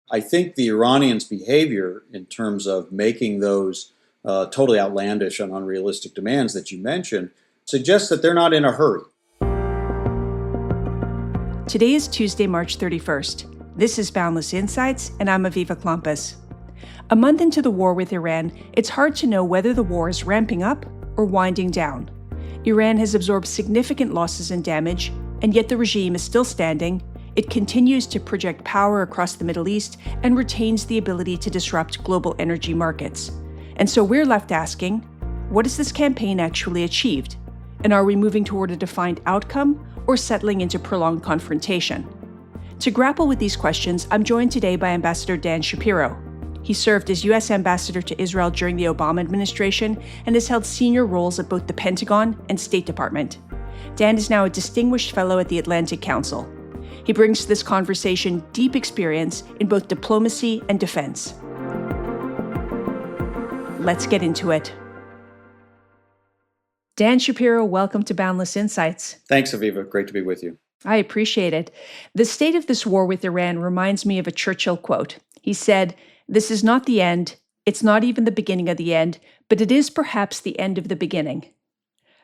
I think the Iranians' behavior in terms of making those totally outlandish and unrealistic demands that you mentioned suggests that they're not in a hurry. Today is Tuesday, March 31st. This is Boundless Insights, and I'm Aviva Klompas. A month into the war with Iran, it's hard to know whether the war is ramping up or winding down. Iran has absorbed significant losses and damage, and yet the regime is still standing. It continues to project power across the Middle East and retains the ability to disrupt global energy markets. And so we're left asking, what has this campaign actually achieved? And are we moving toward a defined outcome or settling into prolonged confrontation? To grapple with these questions, I'm joined today by Ambassador Dan Shapiro. He served as U.S. Ambassador to Israel during the Obama administration and has held senior roles at both the Pentagon and State Department. Dan is now a distinguished fellow at the Atlantic Council. He brings to this conversation deep experience in both diplomacy and defense. Let's get into it. Dan Shapiro, welcome to Boundless Insights. Thanks, Aviva. Great to be with you. I appreciate it. The state of this war with Iran reminds me of a Churchill quote. He said, "This is not the end, it's not even the beginning of the end, but it is perhaps the end of the beginning."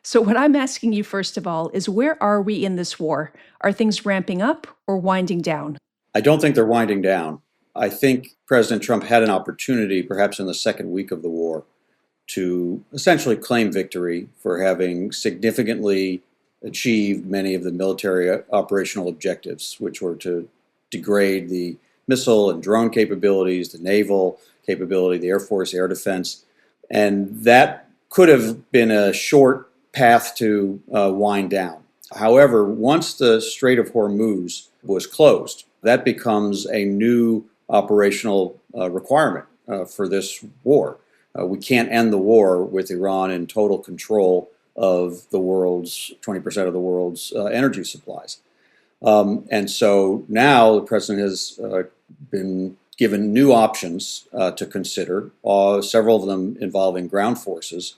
So what I'm asking you first of all is, where are we in this war? Are things ramping up or winding down? I don't think they're winding down. I think President Trump had an opportunity, perhaps in the second week of the war, to essentially claim victory for having significantly achieved many of the military operational objectives, which were to degrade the missile and drone capabilities, the naval capability, the Air Force, air defense. And that could have been a short path to wind down. However, once the Strait of Hormuz was closed, that becomes a new operational requirement for this war. We can't end the war with Iran in total control of the world's 20% of the world's energy supplies. And so now the president has been given new options to consider, several of them involving ground forces.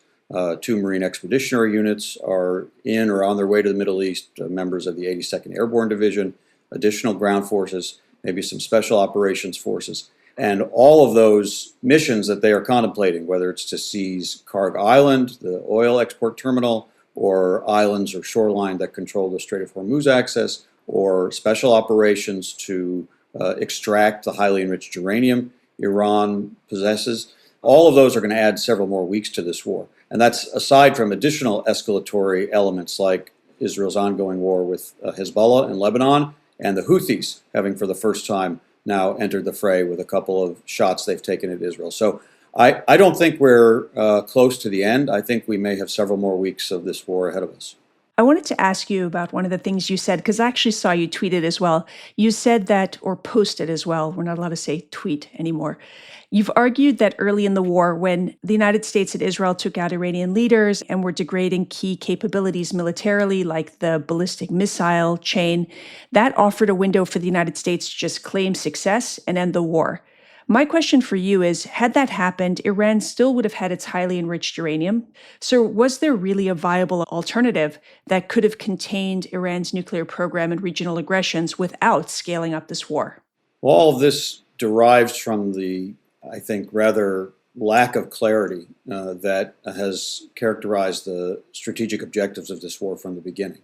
Two Marine Expeditionary Units are in or on their way to the Middle East, members of the 82nd Airborne Division, additional ground forces, maybe some special operations forces. And all of those missions that they are contemplating, whether it's to seize Karg Island, the oil export terminal, or islands or shoreline that control the Strait of Hormuz access, or special operations to extract the highly enriched uranium Iran possesses, all of those are going to add several more weeks to this war. And that's aside from additional escalatory elements like Israel's ongoing war with Hezbollah in Lebanon and the Houthis having for the first time now entered the fray with a couple of shots they've taken at Israel. So I don't think we're close to the end. I think we may have several more weeks of this war ahead of us. I wanted to ask you about one of the things you said, because I actually saw you tweet it as well. You said that, or posted as well, we're not allowed to say tweet anymore. You've argued that early in the war, when the United States and Israel took out Iranian leaders and were degrading key capabilities militarily, like the ballistic missile chain, that offered a window for the United States to just claim success and end the war. My question for you is, had that happened, Iran still would have had its highly enriched uranium. So was there really a viable alternative that could have contained Iran's nuclear program and regional aggressions without scaling up this war? Well, all of this derives from the, I think, rather lack of clarity that has characterized the strategic objectives of this war from the beginning.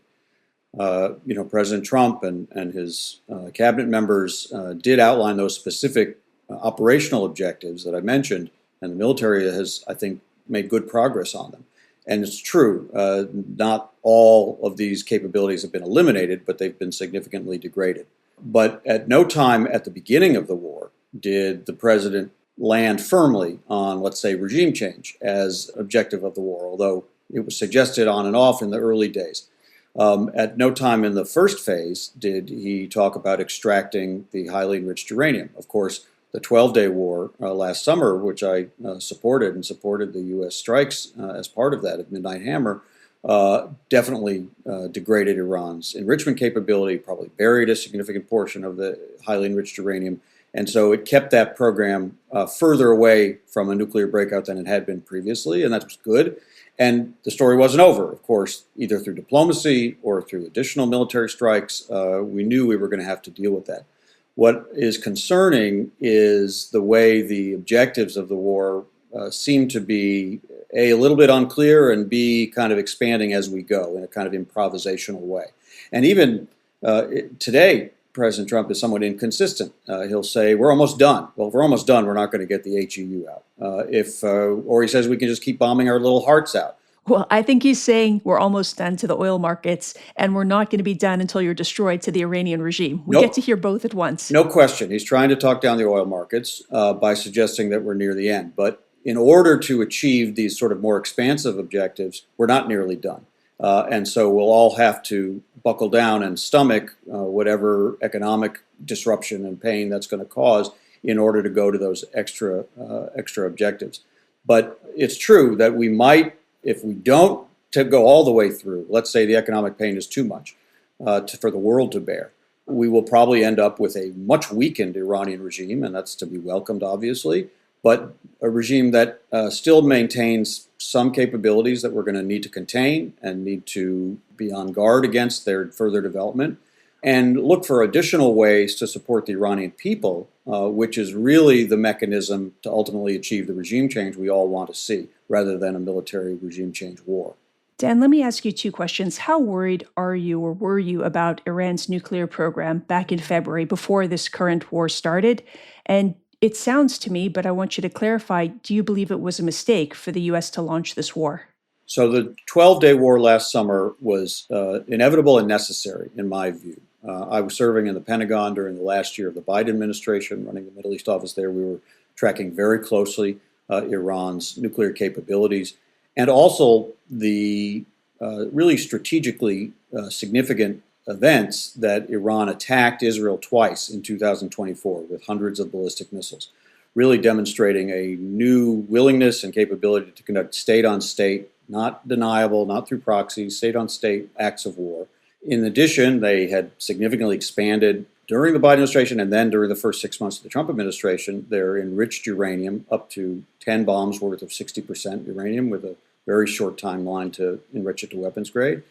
President Trump and his cabinet members did outline those specific operational objectives that I mentioned, and the military has, I think, made good progress on them. And it's true, not all of these capabilities have been eliminated, but they've been significantly degraded. But at no time at the beginning of the war did the president land firmly on, let's say, regime change as objective of the war, although it was suggested on and off in the early days. At no time in the first phase did he talk about extracting the highly enriched uranium. Of course, the 12-day war last summer, which I supported the U.S. strikes as part of that at Midnight Hammer, definitely degraded Iran's enrichment capability, probably buried a significant portion of the highly enriched uranium. And so it kept that program further away from a nuclear breakout than it had been previously, and that was good. And the story wasn't over, of course, either through diplomacy or through additional military strikes. We knew we were going to have to deal with that. What is concerning is the way the objectives of the war seem to be A, a little bit unclear, and B, kind of expanding as we go in a kind of improvisational way. And even today, President Trump is somewhat inconsistent. He'll say, we're almost done. Well, if we're almost done, we're not going to get the HEU out. Or he says we can just keep bombing our little hearts out. Well, I think he's saying we're almost done to the oil markets, and we're not going to be done until you're destroyed to the Iranian regime. We get to hear both at once. No question. He's trying to talk down the oil markets by suggesting that we're near the end. But in order to achieve these sort of more expansive objectives, we're not nearly done. And so we'll all have to buckle down and stomach whatever economic disruption and pain that's going to cause in order to go to those extra objectives. But it's true that we might, if we don't to go all the way through, let's say the economic pain is too much for the world to bear, we will probably end up with a much weakened Iranian regime, and that's to be welcomed, obviously, but a regime that still maintains some capabilities that we're going to need to contain and need to be on guard against their further development, and look for additional ways to support the Iranian people, which is really the mechanism to ultimately achieve the regime change we all want to see, rather than a military regime change war. Dan, let me ask you two questions. How worried are you or were you about Iran's nuclear program back in February before this current war started? And it sounds to me, but I want you to clarify, do you believe it was a mistake for the U.S. to launch this war? So the 12-day war last summer was inevitable and necessary, in my view. I was serving in the Pentagon during the last year of the Biden administration, running the Middle East office there. We were tracking very closely Iran's nuclear capabilities, and also the really strategically significant events that Iran attacked Israel twice in 2024 with hundreds of ballistic missiles, really demonstrating a new willingness and capability to conduct state-on-state, not deniable, not through proxies, state-on-state acts of war. In addition, they had significantly expanded during the Biden administration and then during the first 6 months of the Trump administration their enriched uranium up to 10 bombs worth of 60% uranium with a very short timeline to enrich it to weapons grade.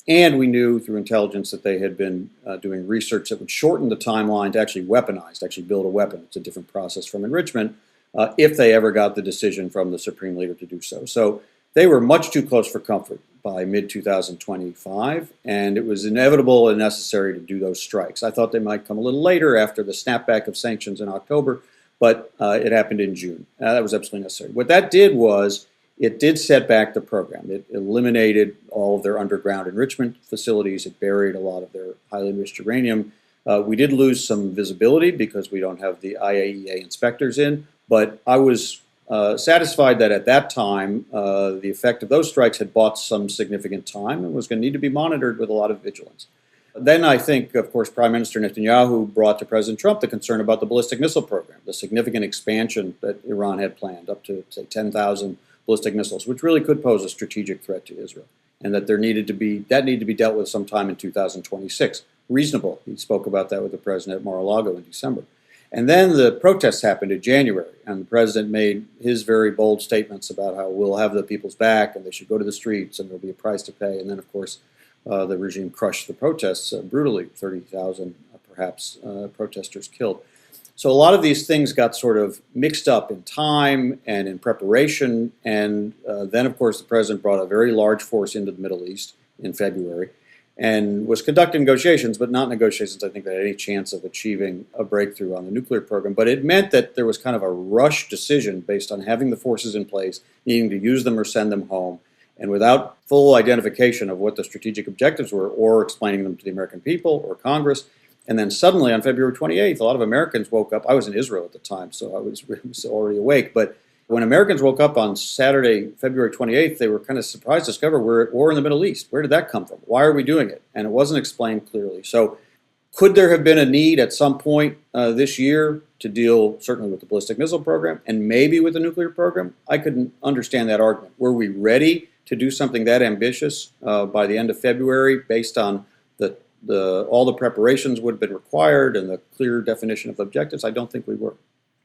And we knew through intelligence that they had been doing research that would shorten the timeline to actually weaponize, to actually build a weapon. It's a different process from enrichment, if they ever got the decision from the Supreme Leader to do so. So they were much too close for comfort by mid-2025, and it was inevitable and necessary to do those strikes. I thought they might come a little later after the snapback of sanctions in October, but it happened in June. That was absolutely necessary. What that did was it did set back the program. It eliminated all of their underground enrichment facilities. It buried a lot of their highly enriched uranium. We did lose some visibility because we don't have the IAEA inspectors in, but I was satisfied that at that time, the effect of those strikes had bought some significant time and was going to need to be monitored with a lot of vigilance. Then I think, of course, Prime Minister Netanyahu brought to President Trump the concern about the ballistic missile program, the significant expansion that Iran had planned up to, say, 10,000 ballistic missiles, which really could pose a strategic threat to Israel, and that needed to be dealt with sometime in 2026. Reasonable. He spoke about that with the president at Mar-a-Lago in December. And then the protests happened in January, and the president made his very bold statements about how we'll have the people's back and they should go to the streets and there'll be a price to pay. And then, of course, the regime crushed the protests brutally, 30,000 perhaps protesters killed. So a lot of these things got sort of mixed up in time and in preparation. And then, of course, the president brought a very large force into the Middle East in February and was conducting negotiations, but not negotiations, I think, that had any chance of achieving a breakthrough on the nuclear program. But it meant that there was kind of a rush decision based on having the forces in place, needing to use them or send them home, and without full identification of what the strategic objectives were or explaining them to the American people or Congress. And then suddenly on February 28th, a lot of Americans woke up. I was in Israel at the time, so I was already awake. But when Americans woke up on Saturday, February 28th, they were kind of surprised to discover we're at war in the Middle East. Where did that come from? Why are we doing it? And it wasn't explained clearly. So could there have been a need at some point this year to deal certainly with the ballistic missile program and maybe with the nuclear program? I couldn't understand that argument. Were we ready to do something that ambitious by the end of February based on all the preparations would have been required and the clear definition of objectives? I don't think we were.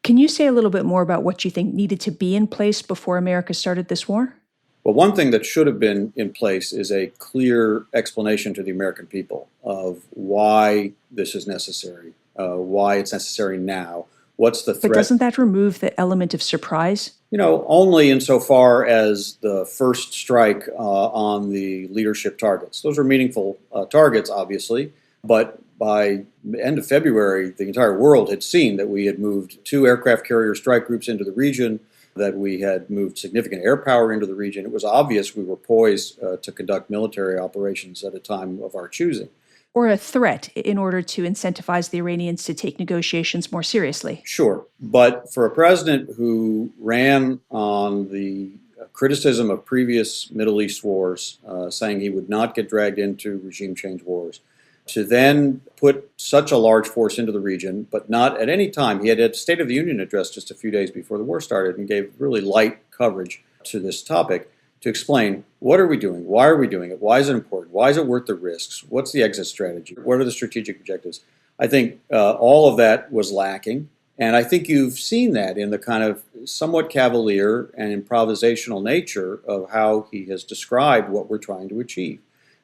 Can you say a little bit more about what you think needed to be in place before America started this war? Well, one thing that should have been in place is a clear explanation to the American people of why this is necessary, why it's necessary now. What's the threat? But doesn't that remove the element of surprise? Only insofar as the first strike on the leadership targets. Those are meaningful targets, obviously, but by the end of February, the entire world had seen that we had moved 2 aircraft carrier strike groups into the region, that we had moved significant air power into the region. It was obvious we were poised to conduct military operations at a time of our choosing. Or a threat in order to incentivize the Iranians to take negotiations more seriously. Sure. But for a president who ran on the criticism of previous Middle East wars, saying he would not get dragged into regime change wars, to then put such a large force into the region, but not at any time. He had a State of the Union address just a few days before the war started and gave really light coverage to this topic to explain, what are we doing? Why are we doing it? Why is it important? Why is it worth the risks? What's the exit strategy? What are the strategic objectives? I think all of that was lacking. And I think you've seen that in the kind of somewhat cavalier and improvisational nature of how he has described what we're trying to achieve.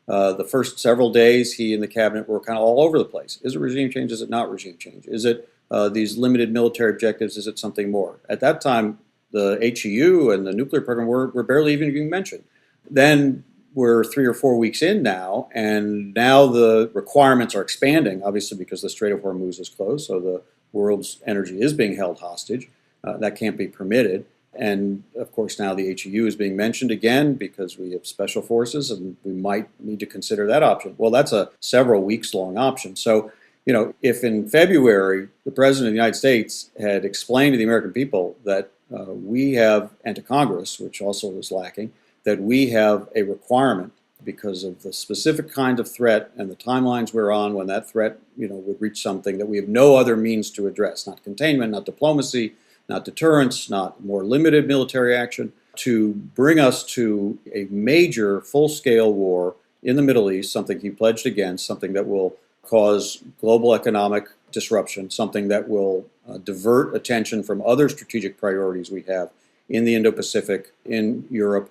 The first several days, he and the cabinet were kind of all over the place. Is it regime change? Is it not regime change? Is it these limited military objectives? Is it something more? At that time, the HEU and the nuclear program were barely even being mentioned. Then we're 3 or 4 weeks in now, and now the requirements are expanding, obviously because the Strait of Hormuz is closed, so the world's energy is being held hostage. That can't be permitted. And of course, now the HEU is being mentioned again because we have special forces and we might need to consider that option. Well, that's a several weeks long option. So, if in February the President of the United States had explained to the American people that we have, and to Congress, which also was lacking, that we have a requirement because of the specific kind of threat and the timelines we're on when that threat, would reach something that we have no other means to address, not containment, not diplomacy, not deterrence, not more limited military action, to bring us to a major full-scale war in the Middle East, something he pledged against, something that will cause global economic disruption, something that will divert attention from other strategic priorities we have in the Indo-Pacific, in Europe,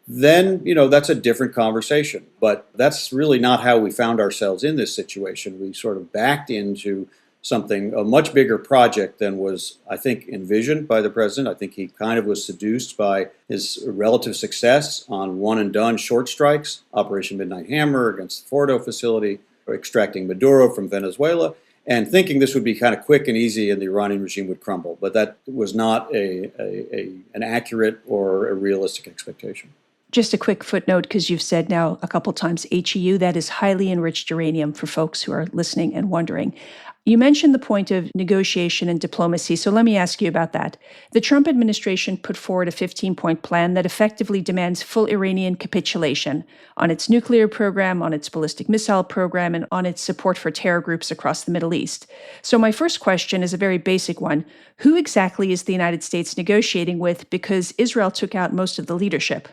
then, that's a different conversation. But that's really not how we found ourselves in this situation. We sort of backed into a much bigger project than was, I think, envisioned by the president. I think he kind of was seduced by his relative success on one-and-done short strikes, Operation Midnight Hammer against the Fordo facility, or extracting Maduro from Venezuela, and thinking this would be kind of quick and easy and the Iranian regime would crumble. But that was not an accurate or a realistic expectation. Just a quick footnote, because you've said now a couple times HEU, that is highly enriched uranium for folks who are listening and wondering. You mentioned the point of negotiation and diplomacy, so let me ask you about that. The Trump administration put forward a 15-point plan that effectively demands full Iranian capitulation on its nuclear program, on its ballistic missile program, and on its support for terror groups across the Middle East. So my first question is a very basic one. Who exactly is the United States negotiating with, because Israel took out most of the leadership?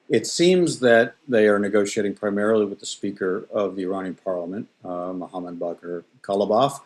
It seems that they are negotiating primarily with the Speaker of the Iranian Parliament, Mohammad Bagher Kalibaf,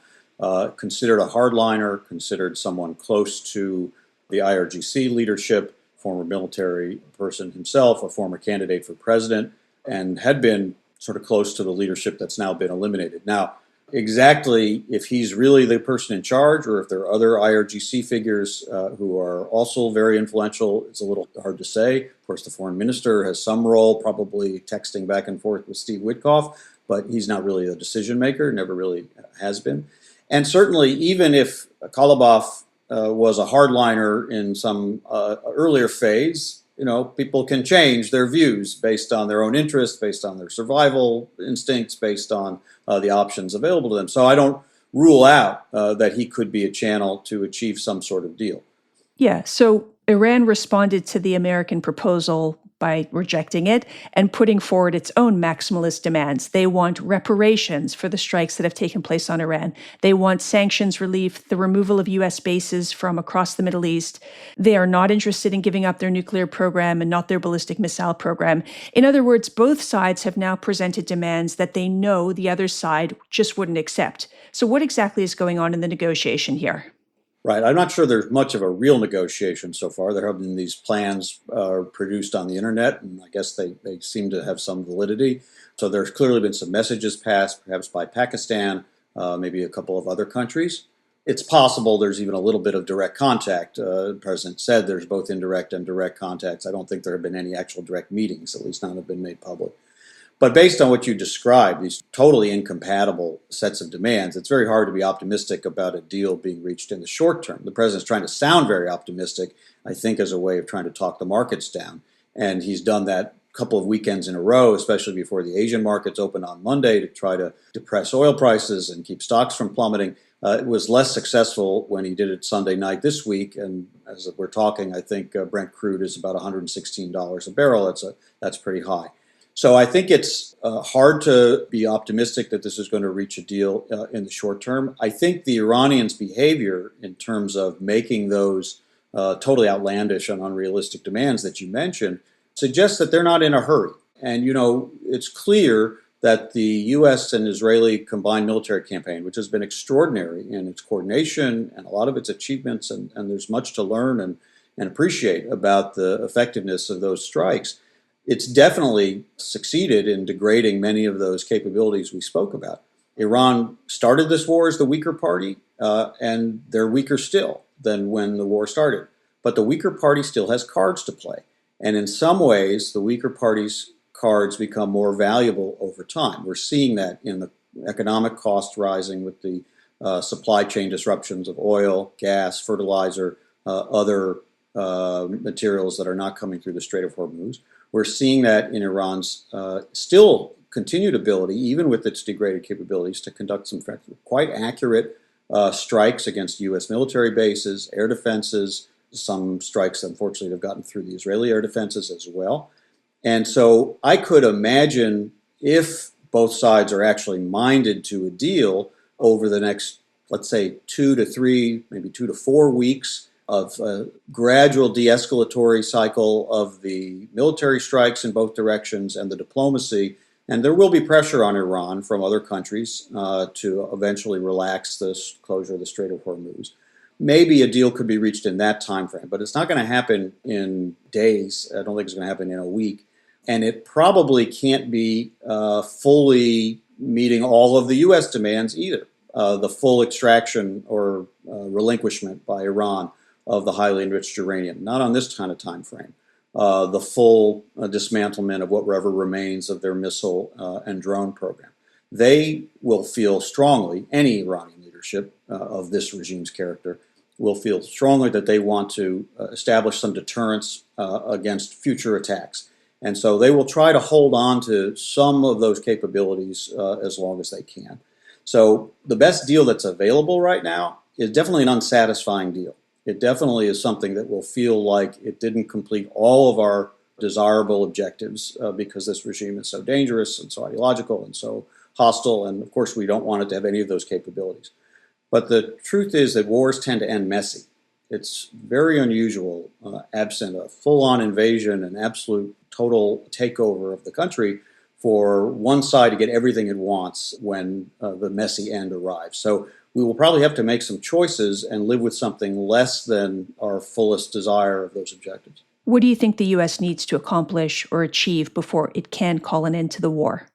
considered a hardliner, considered someone close to the IRGC leadership, former military person himself, a former candidate for president, and had been sort of close to the leadership that's now been eliminated. Now, exactly if he's really the person in charge or if there are other IRGC figures who are also very influential, it's a little hard to say. Of course, the foreign minister has some role, probably texting back and forth with Steve Witkoff, but he's not really a decision maker, never really has been. And certainly, even if Kalibaf was a hardliner in some earlier phase, people can change their views based on their own interests, based on their survival instincts, based on the options available to them. So I don't rule out that he could be a channel to achieve some sort of deal. Yeah, so Iran responded to the American proposal by rejecting it and putting forward its own maximalist demands. They want reparations for the strikes that have taken place on Iran. They want sanctions relief, the removal of U.S. bases from across the Middle East. They are not interested in giving up their nuclear program and not their ballistic missile program. In other words, both sides have now presented demands that they know the other side just wouldn't accept. So what exactly is going on in the negotiation here? Right. I'm not sure there's much of a real negotiation so far. There have been these plans produced on the internet, and I guess they seem to have some validity. So there's clearly been some messages passed, perhaps by Pakistan, maybe a couple of other countries. It's possible there's even a little bit of direct contact. The president said there's both indirect and direct contacts. I don't think there have been any actual direct meetings, at least none have been made public. But based on what you described, these totally incompatible sets of demands, it's very hard to be optimistic about a deal being reached in the short term. The president's trying to sound very optimistic, I think, as a way of trying to talk the markets down. And he's done that a couple of weekends in a row, especially before the Asian markets opened on Monday, to try to depress oil prices and keep stocks from plummeting. It was less successful when he did it Sunday night this week. And as we're talking, I think Brent crude is about $116 a barrel. That's pretty high. So I think it's hard to be optimistic that this is going to reach a deal in the short term. I think the Iranians' behavior in terms of making those totally outlandish and unrealistic demands that you mentioned suggests that they're not in a hurry. And, it's clear that the U.S. and Israeli combined military campaign, which has been extraordinary in its coordination and a lot of its achievements, and there's much to learn and appreciate about the effectiveness of those strikes, it's definitely succeeded in degrading many of those capabilities we spoke about. Iran started this war as the weaker party, and they're weaker still than when the war started. But the weaker party still has cards to play. And in some ways, the weaker party's cards become more valuable over time. We're seeing that in the economic cost rising with the supply chain disruptions of oil, gas, fertilizer, other materials that are not coming through the Strait of Hormuz. We're seeing that in Iran's still continued ability, even with its degraded capabilities, to conduct some quite accurate strikes against U.S. military bases, air defenses. Some strikes, unfortunately, have gotten through the Israeli air defenses as well. And so I could imagine, if both sides are actually minded to a deal over the next, let's say, 2 to 3, maybe 2 to 4 weeks, of a gradual de-escalatory cycle of the military strikes in both directions and the diplomacy. And there will be pressure on Iran from other countries to eventually relax this closure of the Strait of Hormuz. Maybe a deal could be reached in that time frame, but it's not going to happen in days. I don't think it's going to happen in a week. And it probably can't be fully meeting all of the U.S. demands either. The full extraction or relinquishment by Iran of the highly enriched uranium, not on this kind of time frame. The full dismantlement of whatever remains of their missile and drone program. They will feel strongly, any Iranian leadership of this regime's character will feel strongly that they want to establish some deterrence against future attacks. And so they will try to hold on to some of those capabilities as long as they can. So the best deal that's available right now is definitely an unsatisfying deal. It definitely is something that will feel like it didn't complete all of our desirable objectives because this regime is so dangerous and so ideological and so hostile. And of course, we don't want it to have any of those capabilities. But the truth is that wars tend to end messy. It's very unusual, absent a full-on invasion and absolute total takeover of the country, for one side to get everything it wants when the messy end arrives. So we will probably have to make some choices and live with something less than our fullest desire of those objectives. What do you think the U.S. needs to accomplish or achieve before it can call an end to the war?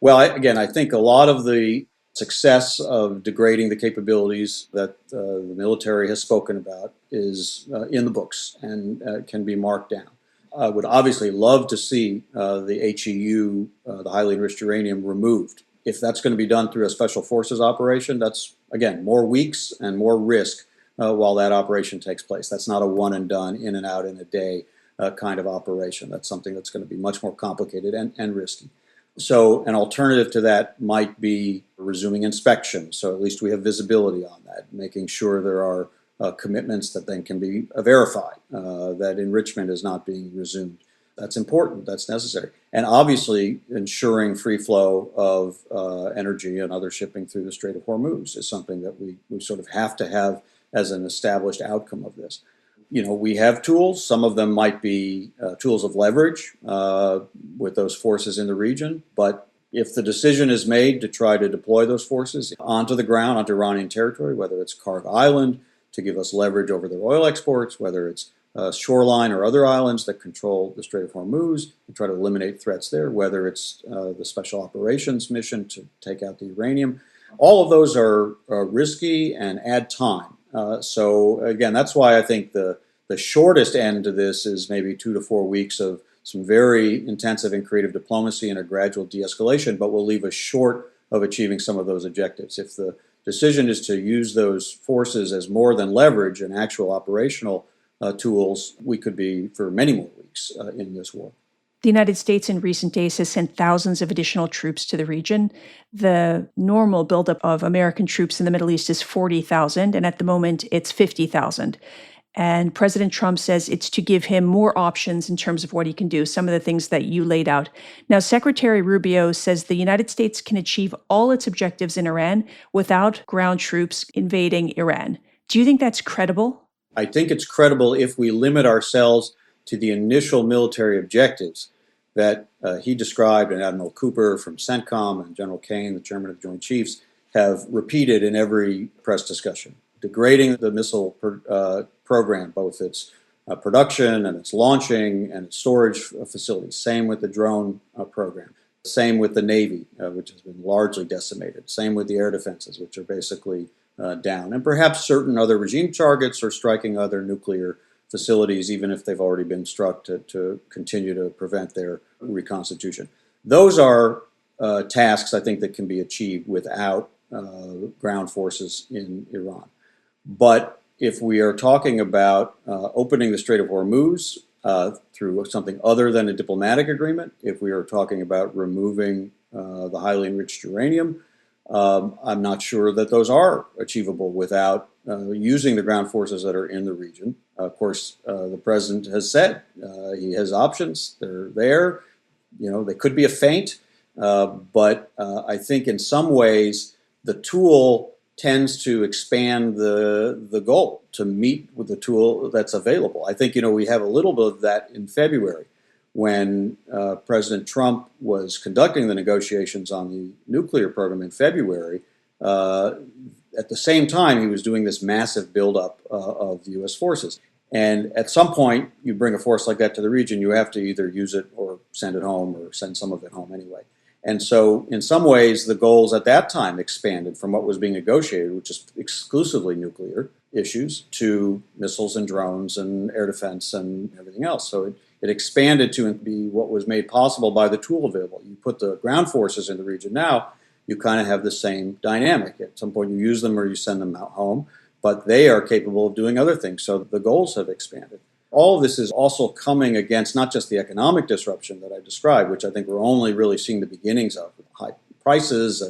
Well, I think a lot of the success of degrading the capabilities that the military has spoken about is in the books and can be marked down. I would obviously love to see the HEU, the highly enriched uranium, removed. If that's going to be done through a special forces operation, that's, again, more weeks and more risk while that operation takes place. That's not a one and done, in and out in a day kind of operation. That's something that's going to be much more complicated and risky. So an alternative to that might be resuming inspection. So at least we have visibility on that, making sure there are commitments that then can be verified, that enrichment is not being resumed. That's important. That's necessary. And obviously, ensuring free flow of energy and other shipping through the Strait of Hormuz is something that we sort of have to have as an established outcome of this. We have tools. Some of them might be tools of leverage with those forces in the region. But if the decision is made to try to deploy those forces onto the ground, onto Iranian territory, whether it's Karg Island to give us leverage over their oil exports, whether it's shoreline or other islands that control the Strait of Hormuz and try to eliminate threats there, whether it's the special operations mission to take out the uranium, All of those are risky and add time. So again, that's why I think the shortest end to this is maybe 2 to 4 weeks of some very intensive and creative diplomacy and a gradual de-escalation, but will leave us short of achieving some of those objectives. If the decision is to use those forces as more than leverage and actual operational tools, we could be for many more weeks in this war. The United States in recent days has sent thousands of additional troops to the region. The normal buildup of American troops in the Middle East is 40,000, and at the moment it's 50,000. And President Trump says it's to give him more options in terms of what he can do, some of the things that you laid out. Now, Secretary Rubio says the United States can achieve all its objectives in Iran without ground troops invading Iran. Do you think that's credible? I think it's credible if we limit ourselves to the initial military objectives that he described, and Admiral Cooper from CENTCOM and General Kane, the chairman of the Joint Chiefs, have repeated in every press discussion. Degrading the missile program, both its production and its launching and its storage facilities. Same with the drone program. Same with the Navy, which has been largely decimated. Same with the air defenses, which are basically down. And perhaps certain other regime targets or striking other nuclear facilities, even if they've already been struck, to continue to prevent their reconstitution. Those are tasks, I think, that can be achieved without ground forces in Iran. But if we are talking about opening the Strait of Hormuz through something other than a diplomatic agreement, if we are talking about removing the highly enriched uranium, I'm not sure that those are achievable without using the ground forces that are in the region. Of course, the president has said he has options. They're there. They could be a feint, but I think in some ways the tool tends to expand the goal to meet with the tool that's available. I think, we have a little bit of that in February when President Trump was conducting the negotiations on the nuclear program in February. At the same time, he was doing this massive buildup of the U.S. forces. And at some point, you bring a force like that to the region, you have to either use it or send it home or send some of it home anyway. And so in some ways, the goals at that time expanded from what was being negotiated, which is exclusively nuclear issues, to missiles and drones and air defense and everything else. So it expanded to be what was made possible by the tool available. You put the ground forces in the region now, you kind of have the same dynamic. At some point you use them or you send them out home, but they are capable of doing other things. So the goals have expanded. All of this is also coming against not just the economic disruption that I described, which I think we're only really seeing the beginnings of, with high prices,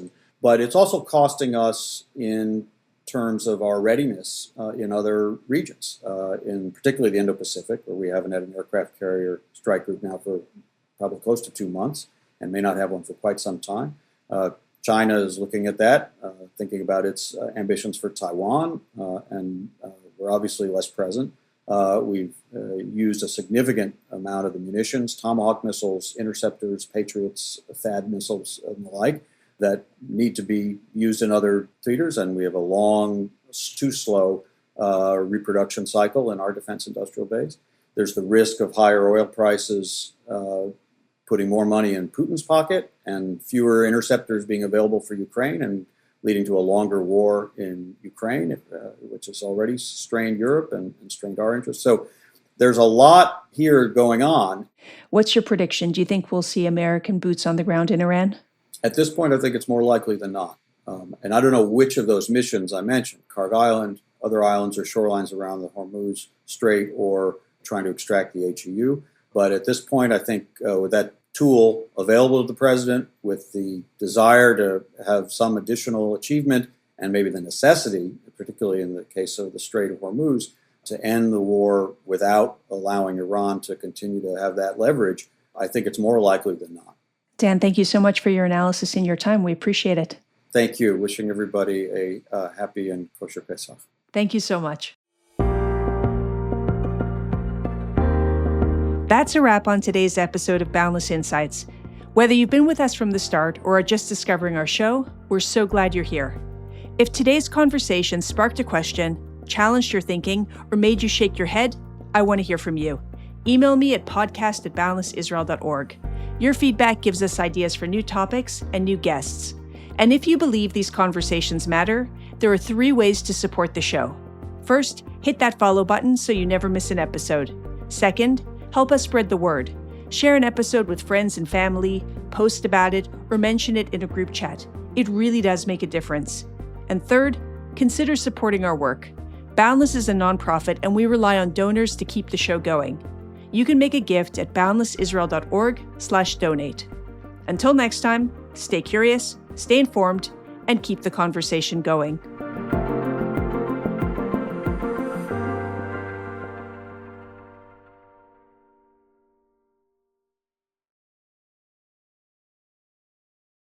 but it's also costing us in terms of our readiness in other regions, in particularly the Indo-Pacific, where we haven't had an aircraft carrier strike group now for probably close to 2 months and may not have one for quite some time. China is looking at that, thinking about its ambitions for Taiwan, and we're obviously less present. We've used a significant amount of the munitions, Tomahawk missiles, interceptors, Patriots, THAAD missiles, and the like, that need to be used in other theaters, and we have a long, too slow reproduction cycle in our defense industrial base. There's the risk of higher oil prices putting more money in Putin's pocket and fewer interceptors being available for Ukraine and leading to a longer war in Ukraine, which has already strained Europe and strained our interests. So there's a lot here going on. What's your prediction? Do you think we'll see American boots on the ground in Iran? At this point, I think it's more likely than not. And I don't know which of those missions I mentioned, Kharg Island, other islands or shorelines around the Hormuz Strait, or trying to extract the HEU. But at this point, I think with that tool available to the president, with the desire to have some additional achievement and maybe the necessity, particularly in the case of the Strait of Hormuz, to end the war without allowing Iran to continue to have that leverage, I think it's more likely than not. Dan, thank you so much for your analysis and your time. We appreciate it. Thank you. Wishing everybody a happy and kosher Pesach. Thank you so much. That's a wrap on today's episode of Boundless Insights. Whether you've been with us from the start or are just discovering our show, we're so glad you're here. If today's conversation sparked a question, challenged your thinking, or made you shake your head, I want to hear from you. Email me at podcast@boundlessisrael.org. Your feedback gives us ideas for new topics and new guests. And if you believe these conversations matter, there are 3 ways to support the show. First, hit that follow button so you never miss an episode. Second, help us spread the word. Share an episode with friends and family, post about it, or mention it in a group chat. It really does make a difference. And third, consider supporting our work. Boundless is a nonprofit, and we rely on donors to keep the show going. You can make a gift at boundlessisrael.org/donate. Until next time, stay curious, stay informed, and keep the conversation going.